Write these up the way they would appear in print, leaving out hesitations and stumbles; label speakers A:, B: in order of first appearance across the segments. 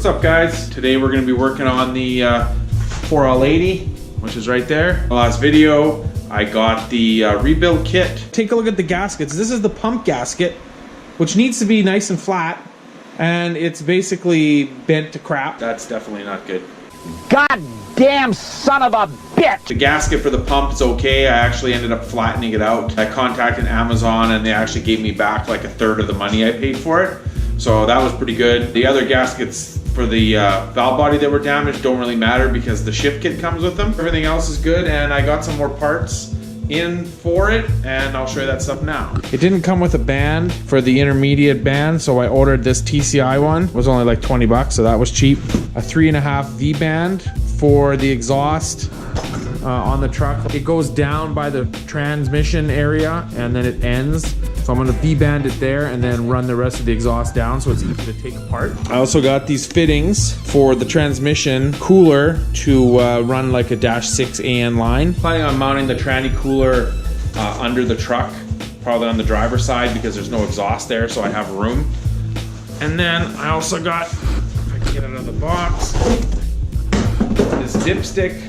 A: What's up, guys? Today we're going to be working on the 4L80, which is right there. The last video I got the rebuild kit. Take a look at the gaskets. This is the pump gasket, which needs to be nice and flat, and it's basically bent to crap. That's definitely not good.
B: Goddamn son of a bitch!
A: The gasket for the pump is okay. I actually ended up flattening it out. I contacted Amazon and they actually gave me back like a third of the money I paid for it. So that was pretty good. The other gaskets for the valve body that were damaged don't really matter because the shift kit comes with them. Everything else is good, and I got some more parts in for it, and I'll show you that stuff now. It didn't come with a band for the intermediate band, so I ordered this TCI one. It was only like 20 bucks, so that was cheap. A 3.5 V band for the exhaust on the truck. It goes down by the transmission area and then it ends. So I'm gonna V-band it there and then run the rest of the exhaust down so it's easy to take apart. I also got these fittings for the transmission cooler to run like a -6 AN line. Planning on mounting the tranny cooler under the truck, probably on the driver's side because there's no exhaust there, so I have room. And then I also got, if I can get it out of the box, this dipstick.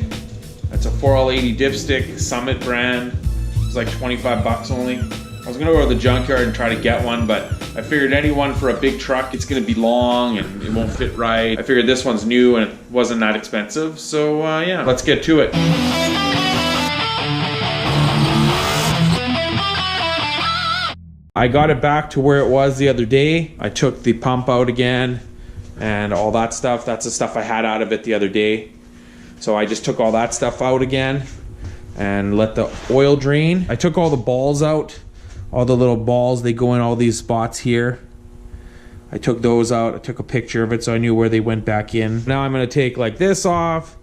A: That's a 4L80 dipstick, Summit brand. It's like 25 bucks only. I was gonna go to the junkyard and try to get one, but I figured any one for a big truck, it's gonna be long and it won't fit right. I figured this one's new and it wasn't that expensive, so yeah, let's get to it. I got it back to where it was the other day. I took the pump out again and all that stuff. That's the stuff I had out of it the other day. So I just took all that stuff out again and let the oil drain. I took all the balls out. All the little balls, they go in all these spots here. I took those out. I took a picture of it so I knew where they went back in. Now I'm gonna take like this off,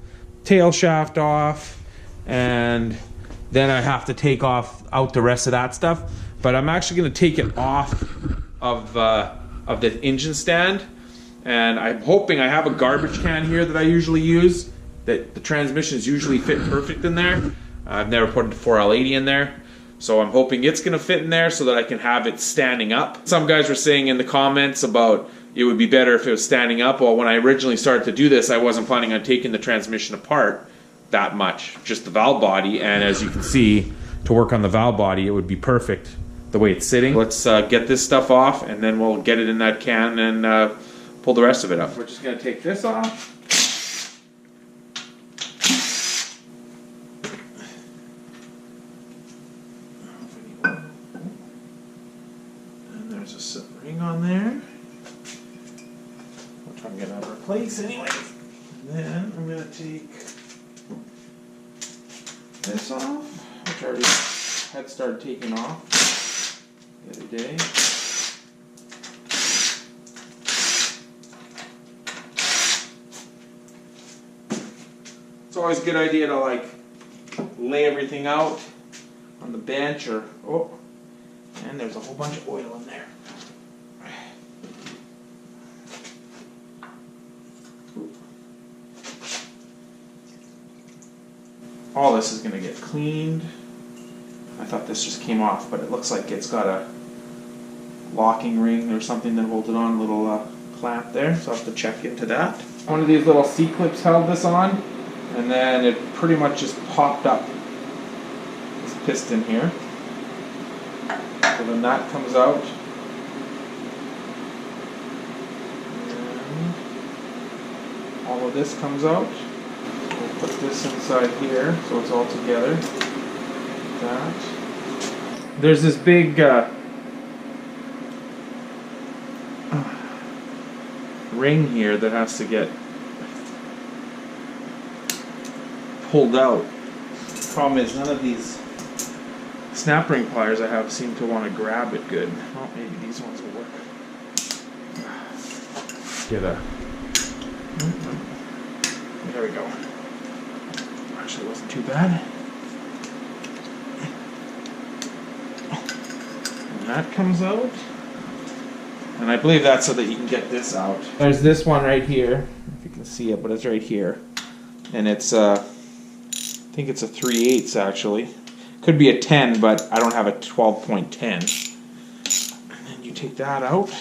A: tail shaft off, and then I have to take out the rest of that stuff. But I'm actually gonna take it off of the engine stand, and I'm hoping I have a garbage can here that I usually use, that the transmissions usually fit perfect in there. I've never put a 4L80 in there. So I'm hoping it's gonna fit in there so that I can have it standing up. Some guys were saying in the comments about it would be better if it was standing up. Well, when I originally started to do this, I wasn't planning on taking the transmission apart that much, just the valve body. And as you can see, to work on the valve body, it would be perfect the way it's sitting. Let's get this stuff off and then we'll get it in that can and pull the rest of it up. We're just gonna take this off. There's a silver ring on there, which I'm going to replace anyway. Then I'm going to take this off, which I already had started taking off the other day. It's always a good idea to like lay everything out on the bench or, oh, and there's a whole bunch of oil in there. All this is going to get cleaned. I thought this just came off, but it looks like it's got a locking ring or something that holds it on, a little clamp there, so I'll have to check into that. One of these little C-clips held this on, and then it pretty much just popped up this piston here. So then that comes out. And all of this comes out. We'll put this inside here so it's all together. Like that. There's this big ring here that has to get pulled out. The problem is none of these snap ring pliers I have seem to want to grab it good. Oh, maybe these ones will work. Get a... There we go. Actually, it wasn't too bad. And that comes out. And I believe that's so that you can get this out. There's this one right here. If you can see it, but it's right here. And it's, I think it's a 3/8 actually. Could be a 10, but I don't have a 12.10. And then you take that out.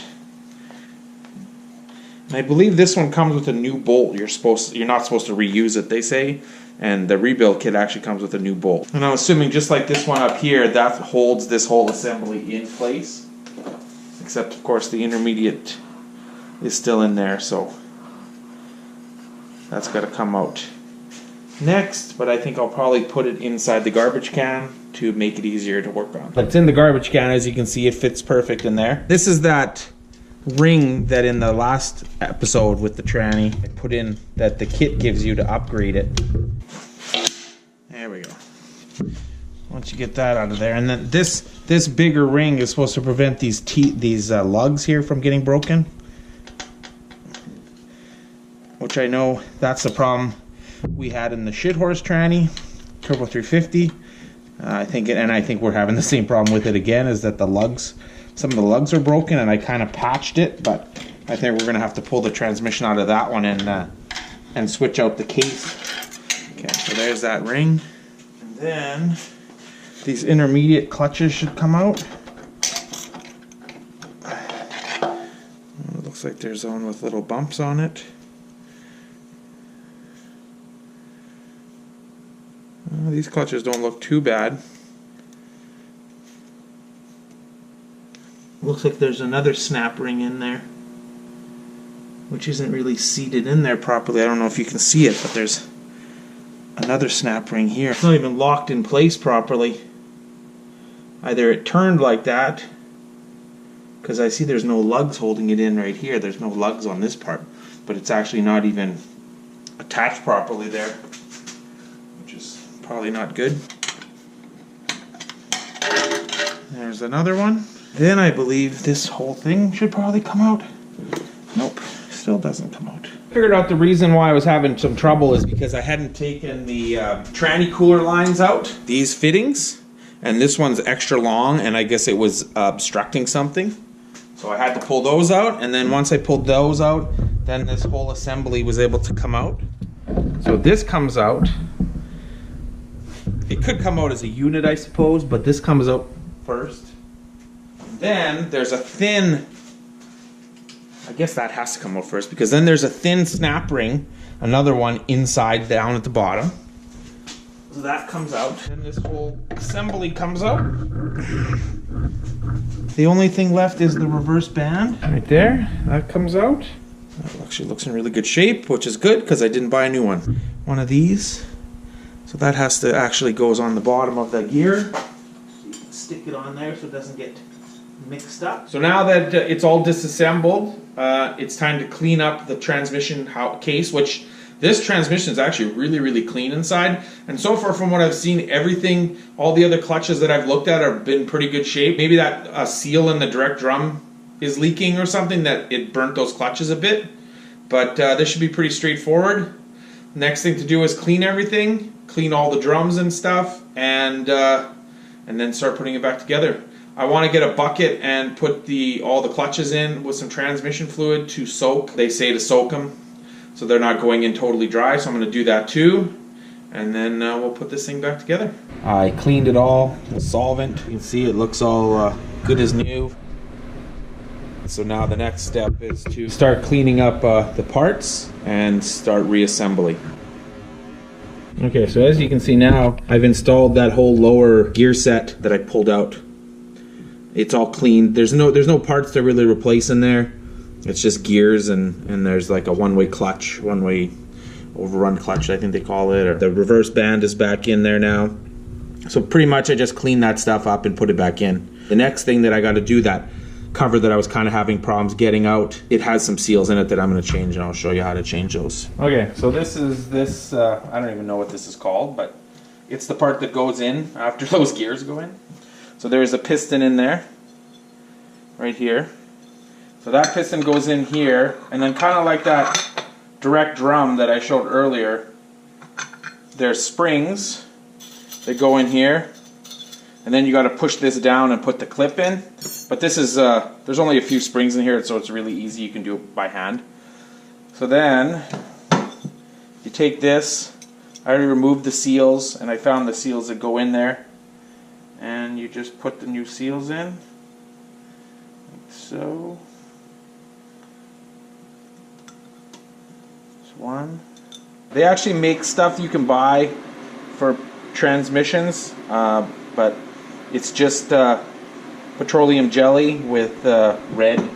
A: I believe this one comes with a new bolt. You're not supposed to reuse it, they say. And the rebuild kit actually comes with a new bolt. And I'm assuming just like this one up here, that holds this whole assembly in place. Except of course the intermediate is still in there, so that's got to come out next. But I think I'll probably put it inside the garbage can to make it easier to work on. But it's in the garbage can, as you can see, it fits perfect in there. This is that ring that in the last episode with the tranny I put in that the kit gives you to upgrade it. There we go. Once you get that out of there, and then this bigger ring is supposed to prevent these lugs here from getting broken, which I know that's the problem we had in the shit horse tranny Turbo 350. I think we're having the same problem with it again, is that some of the lugs are broken, and I kind of patched it, but I think we're gonna have to pull the transmission out of that one and switch out the case. Okay, so there's that ring. And then these intermediate clutches should come out. It looks like there's one with little bumps on it. These clutches don't look too bad. Looks like there's another snap ring in there, which isn't really seated in there properly. I don't know if you can see it, but there's another snap ring here. It's not even locked in place properly. Either it turned like that, because I see there's no lugs holding it in right here. There's no lugs on this part, but it's actually not even attached properly there, which is probably not good. There's another one. Then I believe this whole thing should probably come out. Nope, still doesn't come out. Figured out the reason why I was having some trouble is because I hadn't taken the tranny cooler lines out, these fittings, and this one's extra long, and I guess it was obstructing something. So I had to pull those out, and then once I pulled those out, then this whole assembly was able to come out. So this comes out. It could come out as a unit, I suppose, but this comes out first. Then there's a thin, I guess that has to come out first, because then there's a thin snap ring, another one inside down at the bottom. So that comes out, and this whole assembly comes out. The only thing left is the reverse band right there. That comes out. That actually looks in really good shape, which is good because I didn't buy a new one. One of these. So that has to actually goes on the bottom of the gear. So you can stick it on there so it doesn't get mixed up. So now that it's all disassembled, it's time to clean up the transmission case, which this transmission is actually really clean inside. And so far from what I've seen, everything, all the other clutches that I've looked at have been pretty good shape. Maybe that seal in the direct drum is leaking or something, that it burnt those clutches a bit. But this should be pretty straightforward. Next thing to do is clean everything, clean all the drums and stuff, and then start putting it back together. I want to get a bucket and put all the clutches in with some transmission fluid to soak. They say to soak them so they're not going in totally dry, so I'm going to do that too. And then we'll put this thing back together. I cleaned it all with solvent. You can see it looks all good as new. So now the next step is to start cleaning up the parts and start reassembling. Okay, so as you can see now, I've installed that whole lower gear set that I pulled out. It's all clean. There's no parts to really replace in there. It's just gears, and there's like a one-way clutch, one-way overrun clutch, I think they call it. Or the reverse band is back in there now. So pretty much I just cleaned that stuff up and put it back in. The next thing that I got to do, that cover that I was kind of having problems getting out, it has some seals in it that I'm going to change, and I'll show you how to change those. Okay, so this is I don't even know what this is called, but it's the part that goes in after those gears go in. So there's a piston in there, right here. So that piston goes in here, and then kind of like that direct drum that I showed earlier, there's springs that go in here, and then you got to push this down and put the clip in. But this is, there's only a few springs in here, so it's really easy. You can do it by hand. So then you take this. I already removed the seals, and I found the seals that go in there. And you just put the new seals in, like so. There's one. They actually make stuff you can buy for transmissions, but it's just petroleum jelly with red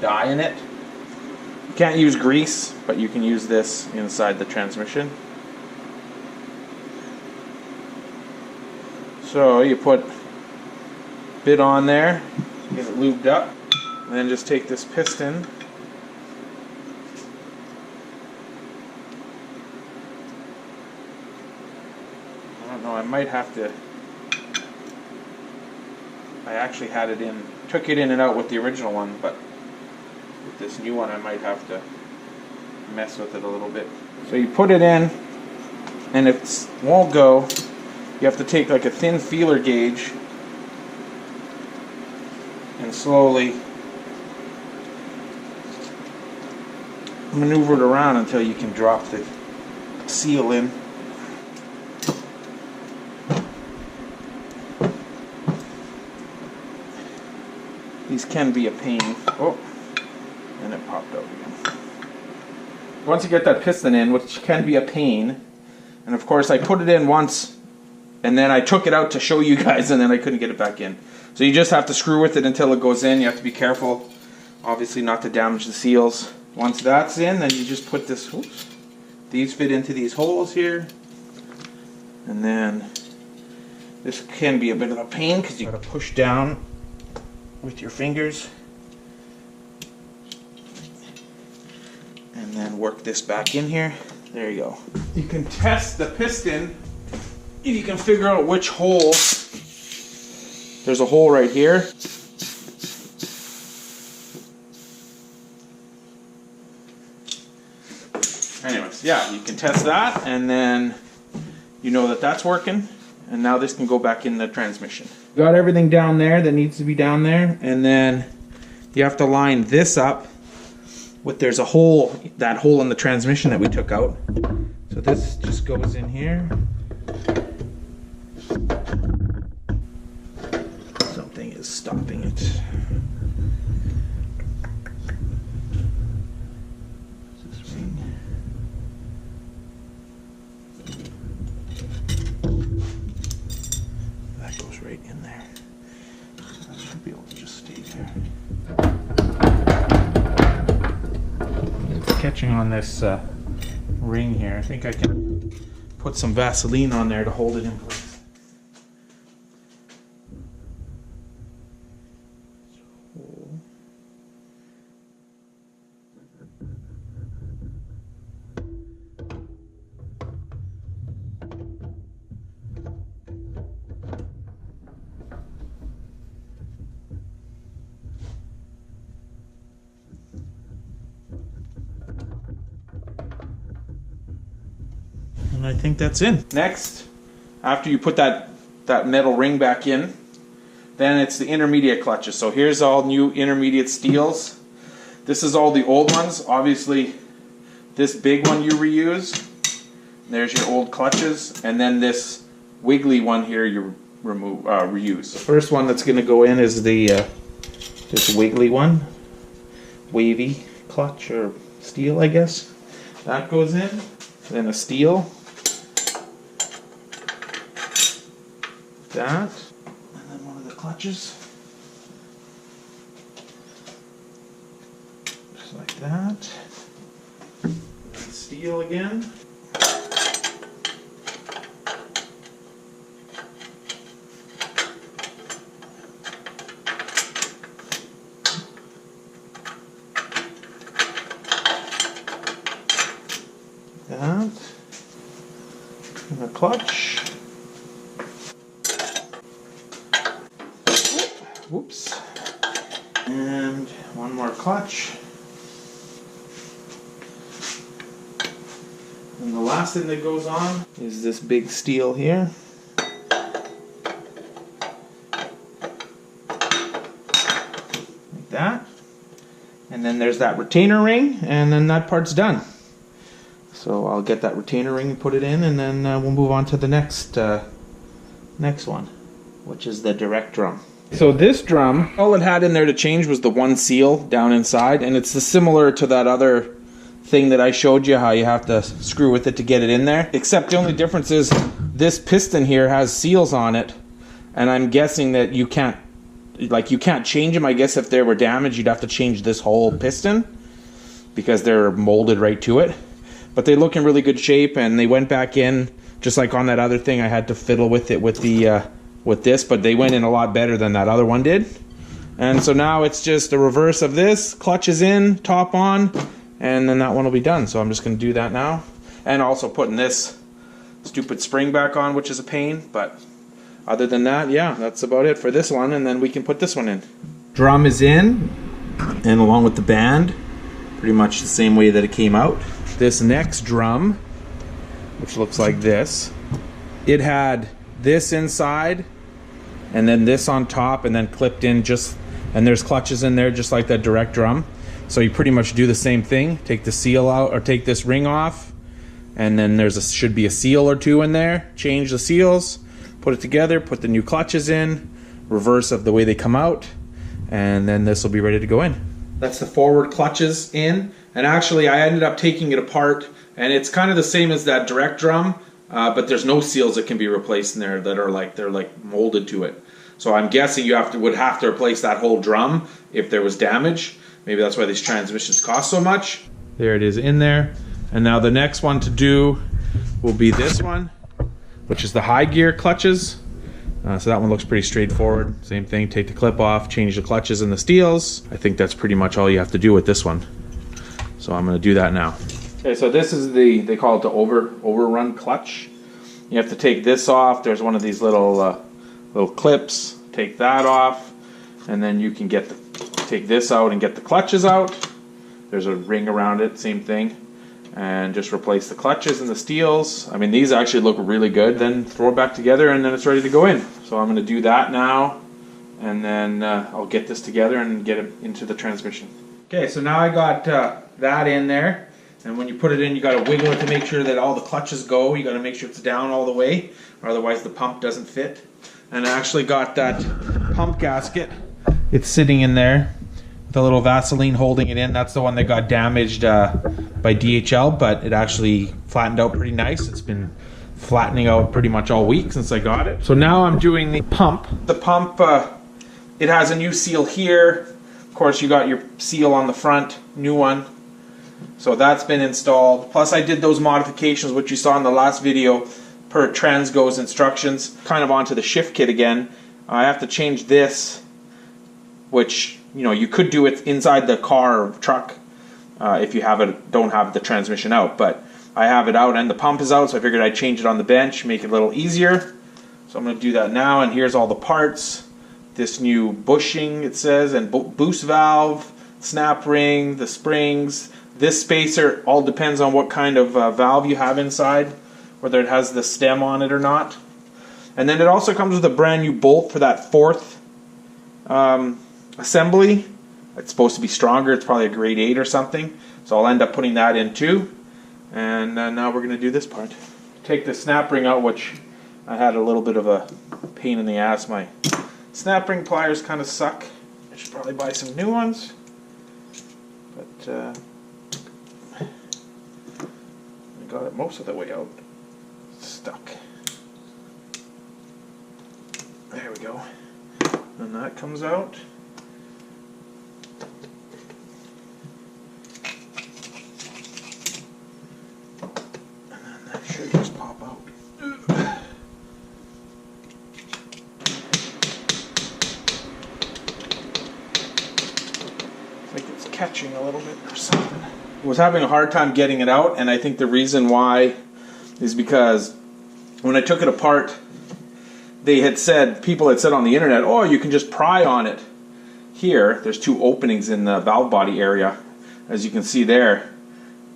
A: dye in it. You can't use grease, but you can use this inside the transmission. So you put a bit on there, get it lubed up, and then just take this piston. I don't know, I might have to, I actually had it in, took it in and out with the original one, but with this new one I might have to mess with it a little bit. So you put it in, and if it won't go, you have to take like a thin feeler gauge and slowly maneuver it around until you can drop the seal in. These can be a pain. Oh, and it popped out again. Once you get that piston in, which can be a pain, and of course I put it in once and then I took it out to show you guys, and then I couldn't get it back in. So you just have to screw with it until it goes in. You have to be careful, obviously, not to damage the seals. Once that's in, then you just put this, oops, these fit into these holes here. And then this can be a bit of a pain because you got to push down with your fingers. And then work this back in here. There you go. You can test the piston if you can figure out which hole. There's a hole right here. Anyways, yeah, you can test that, and then you know that that's working, and now this can go back in the transmission. Got everything down there that needs to be down there, and then you have to line this up with, there's a hole, that hole in the transmission that we took out. So this just goes in here. Something is stopping it. This ring. That goes right in there. That should be able to just stay there. It's catching on this ring here. I think I can put some Vaseline on there to hold it in place. And I think that's in. Next, after you put that metal ring back in, then it's the intermediate clutches. So here's all new intermediate steels. This is all the old ones. Obviously, this big one you reuse. There's your old clutches, and then this wiggly one here you reuse. The first one that's going to go in is the this wiggly one, wavy clutch or steel, I guess. That goes in. Then a steel. That, and then one of the clutches, just like that. And then steel again. That, and a clutch. Whoops. And one more clutch. And the last thing that goes on is this big steel here. Like that. And then there's that retainer ring, and then that part's done. So I'll get that retainer ring and put it in, and then we'll move on to the next one, which is the direct drum. So this drum, all it had in there to change was the one seal down inside, and it's similar to that other
C: thing that I showed you, how you have to screw with it to get it in there. Except the only difference is this piston here has seals on it, and I'm guessing that you can't change them. I guess if they were damaged, you'd have to change this whole piston because they're molded right to it. But they look in really good shape, and they went back in just like on that other thing. I had to fiddle with it with the with this, but they went in a lot better than that other one did. And so now it's just a reverse of this. Clutch is in, top on, and then that one will be done. So I'm just going to do that now, and also putting this stupid spring back on, which is a pain. But other than that, yeah, that's about it for this one, and then we can put this one in. Drum is in, and along with the band, pretty much the same way that it came out. This next drum, which looks like this, it had this inside and then this on top and then clipped in, just, and there's clutches in there just like that direct drum. So you pretty much do the same thing. Take the seal out, or take this ring off, and then there's should be a seal or two in there. Change the seals, put it together, put the new clutches in, reverse of the way they come out, and then this will be ready to go in. That's the forward clutches in, and actually I ended up taking it apart, and it's kind of the same as that direct drum, but there's no seals that can be replaced in there that are like, they're like molded to it. So I'm guessing you would have to replace that whole drum if there was damage. Maybe that's why these transmissions cost so much. There it is in there. And now the next one to do will be this one, which is the high gear clutches. So that one looks pretty straightforward. Same thing, take the clip off, change the clutches and the steels. I think that's pretty much all you have to do with this one. So I'm going to do that now. Okay, so this is they call it the overrun clutch. You have to take this off. There's one of these little clips. Take that off, and then you can take this out and get the clutches out. There's a ring around it, same thing. And just replace the clutches and the steels. I mean, these actually look really good. Then throw it back together, and then it's ready to go in. So I'm going to do that now, and then I'll get this together and get it into the transmission. Okay, so now I got that in there, and when you put it in, you got to wiggle it to make sure that all the clutches go. You got to make sure it's down all the way, or otherwise the pump doesn't fit. And I actually got that pump gasket. It's sitting in there. The little Vaseline holding it in. That's the one that got damaged by DHL, but it actually flattened out pretty nice. It's been flattening out pretty much all week since I got it. So now I'm doing the pump. The pump, it has a new seal here. Of course, you got your seal on the front, new one. So that's been installed. Plus I did those modifications, which you saw in the last video, per TransGo's instructions. Kind of onto the shift kit again. I have to change this, which, you know, you could do it inside the car or truck if you don't have the transmission out, but I have it out and the pump is out, so I figured I'd change it on the bench, make it a little easier. So I'm going to do that now, and here's all the parts. This new bushing, it says, and boost valve, snap ring, the springs. This spacer all depends on what kind of valve you have inside, whether it has the stem on it or not. And then it also comes with a brand new bolt for that fourth assembly. It's supposed to be stronger. It's probably a grade 8 or something. So I'll end up putting that in too. And now we're going to do this part. Take the snap ring out, which I had a little bit of a pain in the ass. My snap ring pliers kind of suck. I should probably buy some new ones. But I got it most of the way out. It's stuck. There we go. And that comes out. And then that should just pop out. Like it's catching a little bit or something. I was having a hard time getting it out, and I think the reason why is because when I took it apart, people had said on the internet, oh, you can just pry on it. Here, there's two openings in the valve body area. As you can see there,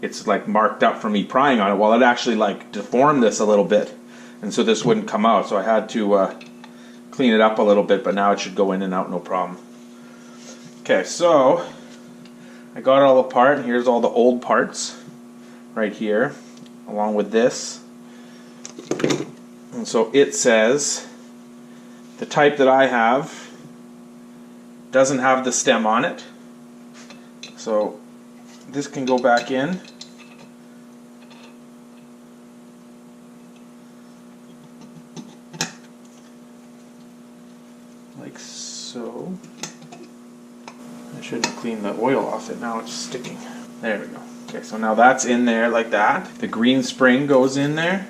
C: it's like marked up for me prying on it. Well, it actually like deformed this a little bit, and so this wouldn't come out. So I had to clean it up a little bit, but now it should go in and out no problem. Okay, so I got it all apart, and here's all the old parts right here, along with this. And so it says the type that I have doesn't have the stem on it. So this can go back in. like so. I should have cleaned the oil off it, now it's sticking. There we go. Okay, so now that's in there like that. The green spring goes in there.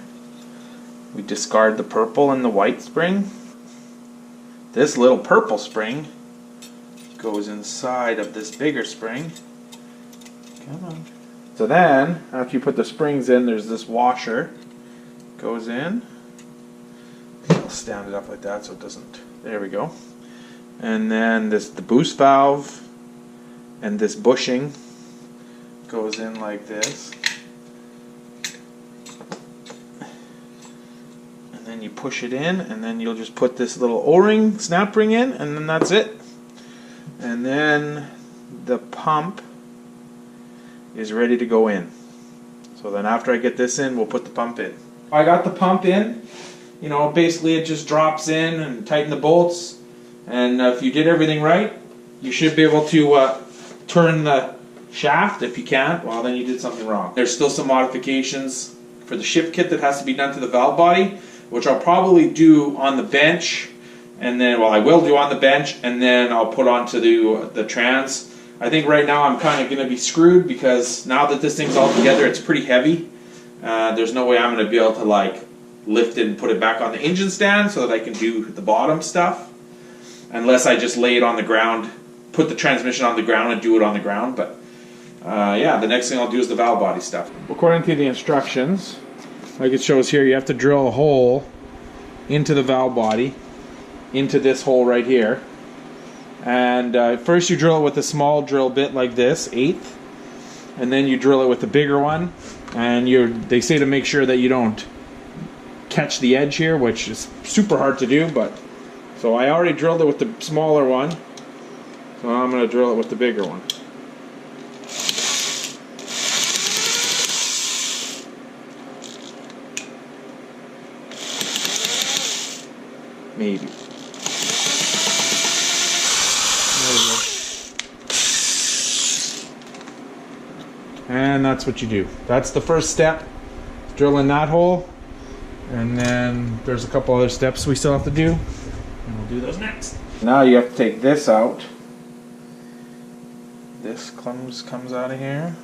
C: We discard the purple and the white spring. This little purple spring goes inside of this bigger spring. Come on. So then, after you put the springs in, there's this washer. Goes in. I'll stand it up like that so it doesn't. There we go. And then the boost valve and this bushing goes in like this. And then you push it in, and then you'll just put this little O-ring, snap ring in, and then that's it. And then the pump is ready to go in. So then after I get this in, we'll put the pump in. I got the pump in. You know, basically it just drops in and tighten the bolts. And if you did everything right, you should be able to turn the shaft. If you can't, well, then you did something wrong. There's still some modifications for the ship kit that has to be done to the valve body, which I'll probably do on the bench. And then, well, I will do on the bench, and then I'll put onto the trans. I think right now I'm kind of going to be screwed because now that this thing's all together, it's pretty heavy. There's no way I'm going to be able to like lift it and put it back on the engine stand so that I can do the bottom stuff. Unless I just lay it on the ground, put the transmission on the ground and do it on the ground. But yeah, the next thing I'll do is the valve body stuff. According to the instructions, like it shows here, you have to drill a hole into the valve body, into this hole right here. And first you drill it with a small drill bit like this, 1/8, and then you drill it with the bigger one. And they say to make sure that you don't catch the edge here, which is super hard to do. But so I already drilled it with the smaller one, so I'm going to drill it with the bigger one. Maybe. And that's what you do. That's the first step. Drill in that hole. And then there's a couple other steps we still have to do. And we'll do those next. Now you have to take this out. This comes out of here.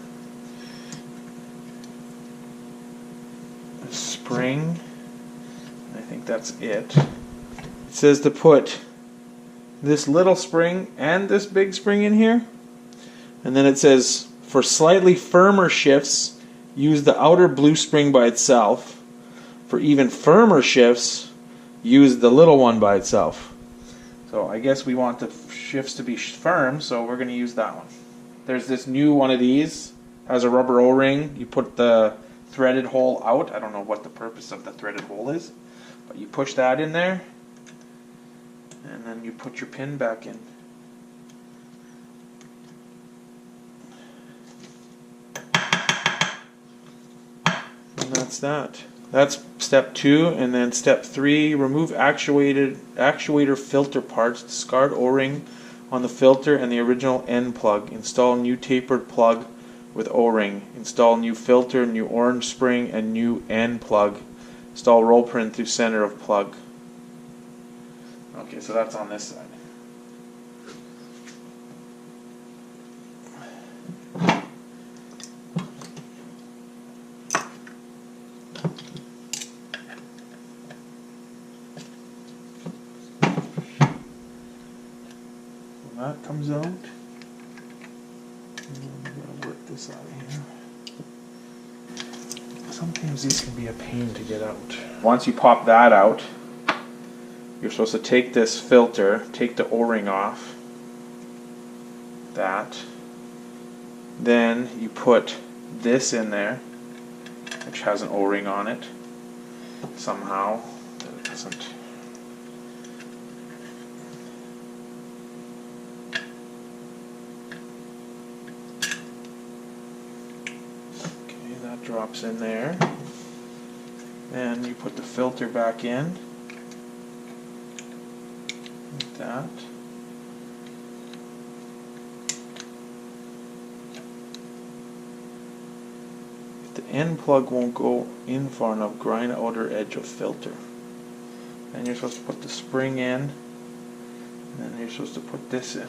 C: A spring. I think that's it. It says to put this little spring and this big spring in here. And then it says, for slightly firmer shifts, use the outer blue spring by itself. For even firmer shifts, use the little one by itself. So I guess we want the shifts to be firm, so we're going to use that one. There's this new one of these, has a rubber O-ring. You put the threaded hole out. I don't know what the purpose of the threaded hole is, but you push that in there, and then you put your pin back in. And that's that. That's step 2, and then step 3, remove actuator filter parts, discard O-ring on the filter and the original end plug. Install new tapered plug with O-ring. Install new filter, new orange spring, and new end plug. Install roll pin through center of plug. Okay, so that's on this side. That comes out. I'm gonna work this out of here. Sometimes these can be a pain to get out. Once you pop that out, you're supposed to take this filter, take the O-ring off. That. Then you put this in there, which has an O-ring on it. Somehow. It doesn't. Drops in there, and you put the filter back in like that. If the end plug won't go in far enough, grind outer edge of filter. And you're supposed to put the spring in And then you're supposed to put this in.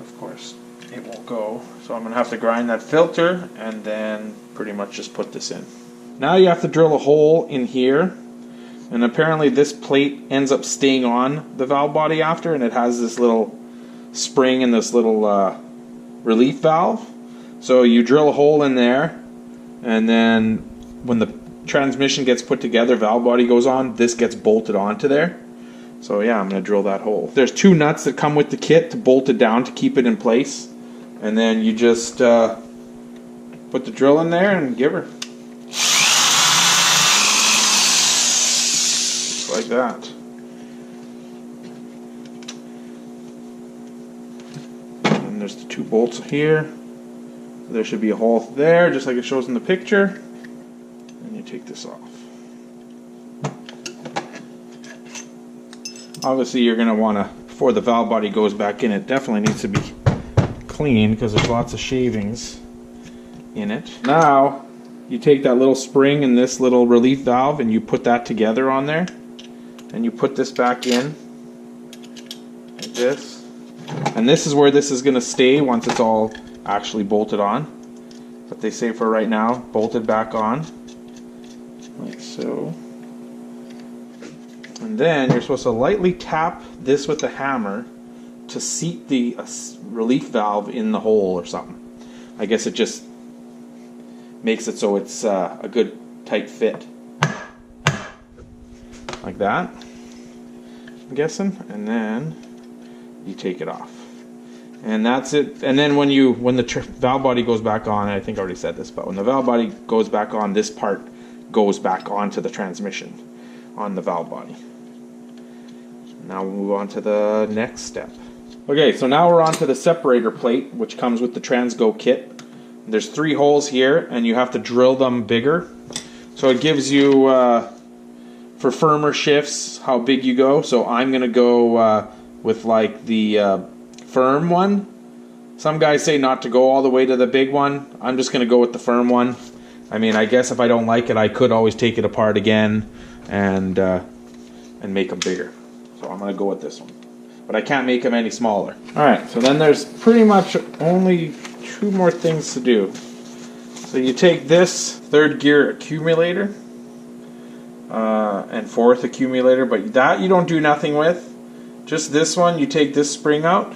C: Of course, it won't go. So I'm going to have to grind that filter and then pretty much just put this in. Now you have to drill a hole in here. And apparently this plate ends up staying on the valve body after, and it has this little spring and this little relief valve. So you drill a hole in there, and then when the transmission gets put together, valve body goes on, this gets bolted onto there. So yeah, I'm going to drill that hole. There's 2 nuts that come with the kit to bolt it down to keep it in place. And then you just put the drill in there and give her. Just like that. And there's the 2 bolts here. So there should be a hole there, just like it shows in the picture. And you take this off. Obviously you're going to want to, before the valve body goes back in, it definitely needs to be clean because there's lots of shavings in it. Now you take that little spring and this little relief valve and you put that together on there, and you put this back in like this, and this is where this is going to stay once it's all actually bolted on. But they say for right now, bolted back on like so. And then you're supposed to lightly tap this with the hammer to seat the relief valve in the hole or something. I guess it just makes it so it's a good tight fit. Like that, I'm guessing. And then you take it off. And that's it. And then when the valve body goes back on, I think I already said this, but when the valve body goes back on, this part goes back onto the transmission on the valve body. Now we'll move on to the next step. Okay, so now we're on to the separator plate, which comes with the TransGo kit. There's 3 holes here, and you have to drill them bigger. So it gives you, for firmer shifts, how big you go. So I'm going to go with like the firm one. Some guys say not to go all the way to the big one. I'm just going to go with the firm one. I mean, I guess if I don't like it, I could always take it apart again and make them bigger. So I'm going to go with this one. But I can't make them any smaller. Alright, so then there's pretty much only 2 more things to do. So you take this 3rd gear accumulator and 4th accumulator, but that you don't do nothing with. Just this one, you take this spring out.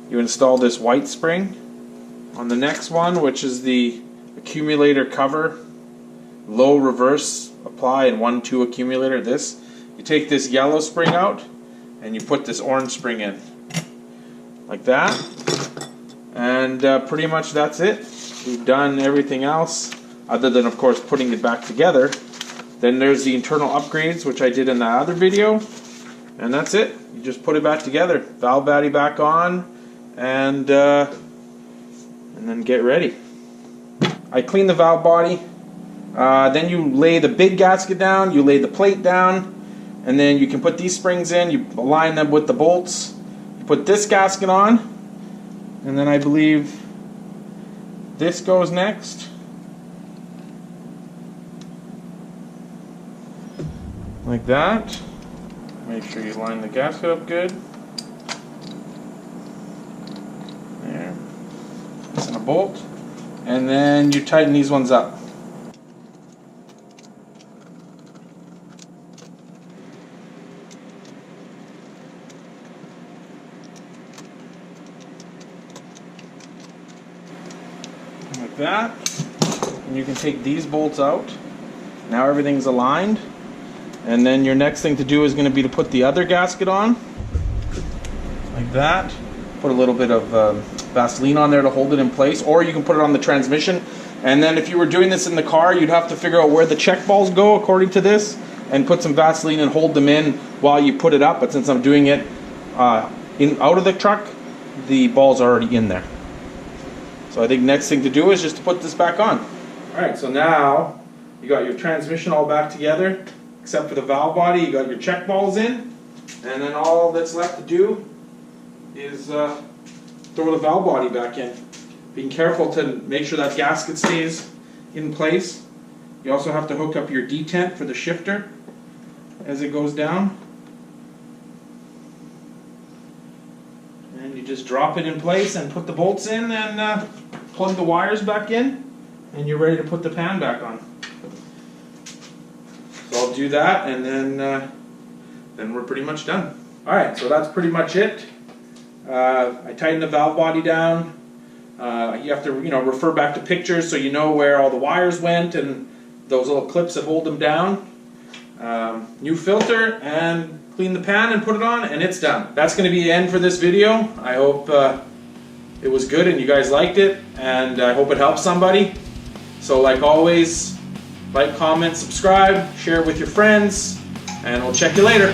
C: You install this white spring. On the next one, which is the accumulator cover, low reverse apply and 1-2 accumulator, this. You take this yellow spring out and you put this orange spring in. Like that. And pretty much that's it. We've done everything else other than, of course, putting it back together. Then there's the internal upgrades, which I did in that other video. And that's it. You just put it back together. Valve body back on and then get ready. I clean the valve body. Then you lay the big gasket down, you lay the plate down, and then you can put these springs in, you align them with the bolts, you put this gasket on, and then I believe this goes next. Like that. Make sure you line the gasket up good. There. This and a bolt. And then you tighten these ones up. Like that. And you can take these bolts out. Now everything's aligned. And then your next thing to do is going to be to put the other gasket on. Like that. Put a little bit of Vaseline on there to hold it in place, or you can put it on the transmission. And then if you were doing this in the car, you'd have to figure out where the check balls go according to this, and put some Vaseline and hold them in while you put it up. But since I'm doing it out of the truck, the balls are already in there. So I think next thing to do is just to put this back on. Alright, so now you got your transmission all back together, except for the valve body. You got your check balls in, and then all that's left to do is throw the valve body back in. Being careful to make sure that gasket stays in place. You also have to hook up your detent for the shifter as it goes down. just drop it in place and put the bolts in and plug the wires back in, and you're ready to put the pan back on. So I'll do that, and then we're pretty much done. All right, so that's pretty much it. I tightened the valve body down. You have to, refer back to pictures so you know where all the wires went and those little clips that hold them down. New filter, and clean the pan and put it on, and it's done. That's going to be the end for this video. I hope it was good and you guys liked it, and I hope it helps somebody. So like always, like, comment, subscribe, share it with your friends, and we'll check you later.